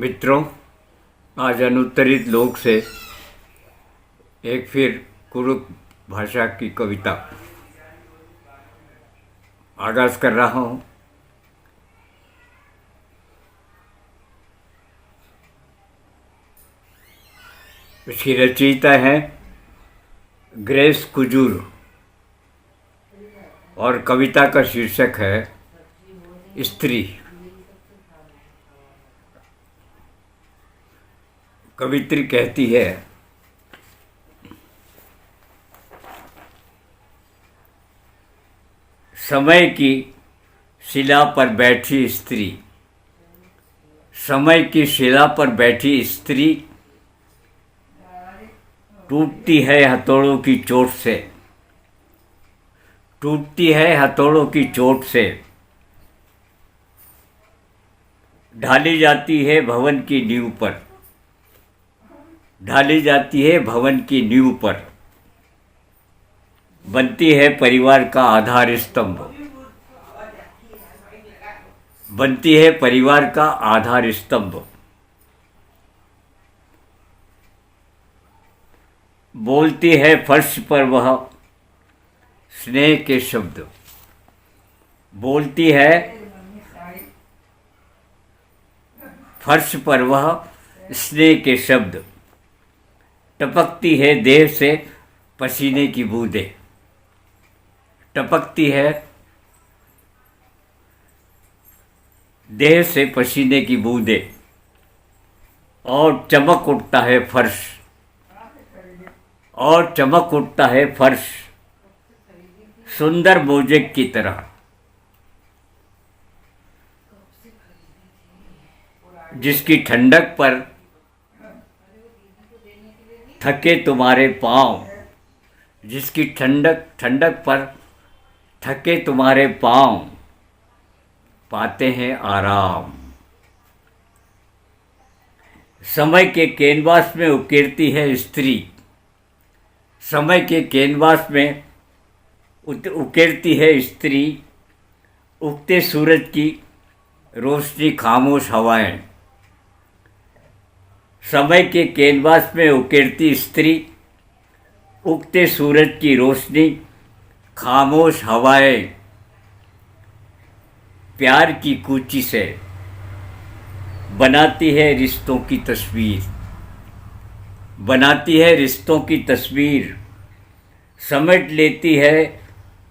मित्रों, आज अनुत्तरित लोक से एक फिर कुरुक भाषा की कविता आगाज कर रहा हूँ। इसकी रचयिता है ग्रेस कुजूर और कविता का शीर्षक है स्त्री। कवित्री कहती है, समय की शिला पर बैठी स्त्री, समय की शिला पर बैठी स्त्री टूटती है हथौड़ों की चोट से, टूटती है हथौड़ों की चोट से, ढाली जाती है भवन की नींव पर, ढाली जाती है भवन की नींव पर, बनती है परिवार का आधार स्तंभ, बनती है परिवार का आधार स्तंभ। बोलती है फर्श पर वह स्नेह के शब्द, बोलती है फर्श पर वह स्नेह के शब्द, टपकती है देह से पसीने की बूंदें, टपकती है देह से पसीने की बूंदें, और चमक उठता है फर्श, और चमक उठता है फर्श सुंदर मोजेक की तरह, जिसकी ठंडक पर थके तुम्हारे पाँव, जिसकी ठंडक पर थके तुम्हारे पाँव पाते हैं आराम। समय के कैनवास में उकेरती है स्त्री, समय के कैनवास में उकेरती है स्त्री, उगते सूरज की रोशनी खामोश हवाएं, समय के कैनवास में उकेरती स्त्री, उगते सूरज की रोशनी खामोश हवाएं, प्यार की कूची से बनाती है रिश्तों की तस्वीर, बनाती है रिश्तों की तस्वीर, समेट लेती है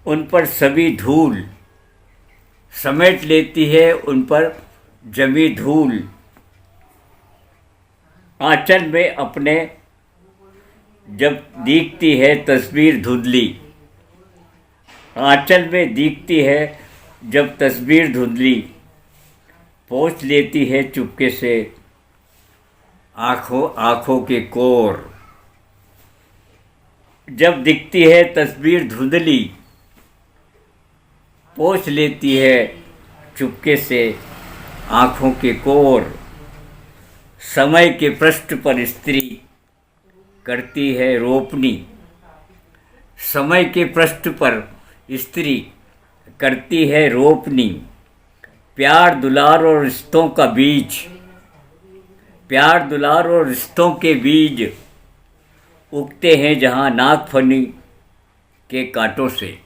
उन पर सभी धूल, समेट लेती है उन पर जमी धूल, आंचल में अपने जब दिखती है तस्वीर धुंधली, आंचल में दिखती है जब तस्वीर धुंधली, पोंछ लेती है चुपके से आँखों के कोर, जब दिखती है तस्वीर धुंधली, पोंछ लेती है चुपके से आँखों के कोर। समय के पृष्ठ पर स्त्री करती है रोपनी, समय के पृष्ठ पर स्त्री करती है रोपनी, प्यार दुलार और रिश्तों का बीज, प्यार दुलार और रिश्तों के बीज उगते हैं जहाँ नागफनी के कांटों से,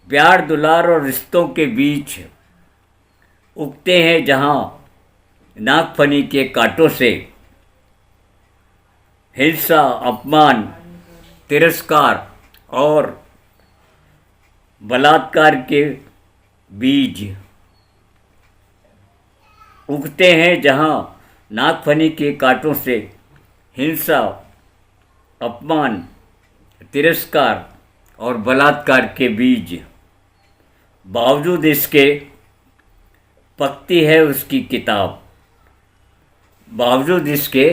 प्यार दुलार और रिश्तों के बीच उगते हैं जहाँ नागफनी के कांटों से, हिंसा, अपमान, तिरस्कार और बलात्कार के बीज उगते हैं जहाँ नागफनी के कांटों से, हिंसा, अपमान, तिरस्कार और बलात्कार के बीज। बावजूद इसके पकती है उसकी किताब, बावजूद इसके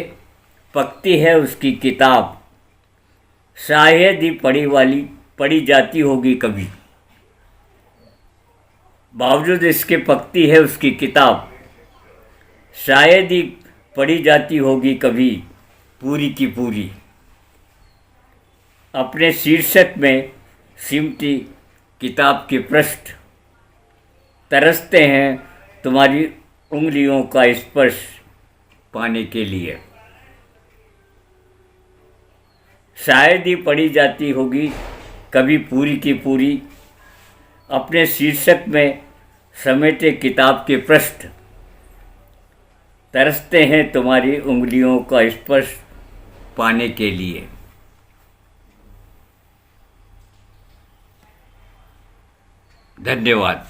पकती है उसकी किताब, शायद ही पढ़ी जाती होगी कभी, बावजूद इसके पकती है उसकी किताब, शायद ही पढ़ी जाती होगी कभी पूरी की पूरी। अपने शीर्षक में सिमटी किताब के पृष्ठ तरसते हैं तुम्हारी उंगलियों का स्पर्श पाने के लिए। शायद ही पढ़ी जाती होगी कभी पूरी की पूरी, अपने शीर्षक में समेटे किताब के पृष्ठ, तरसते हैं तुम्हारी उंगलियों का स्पर्श पाने के लिए। धन्यवाद।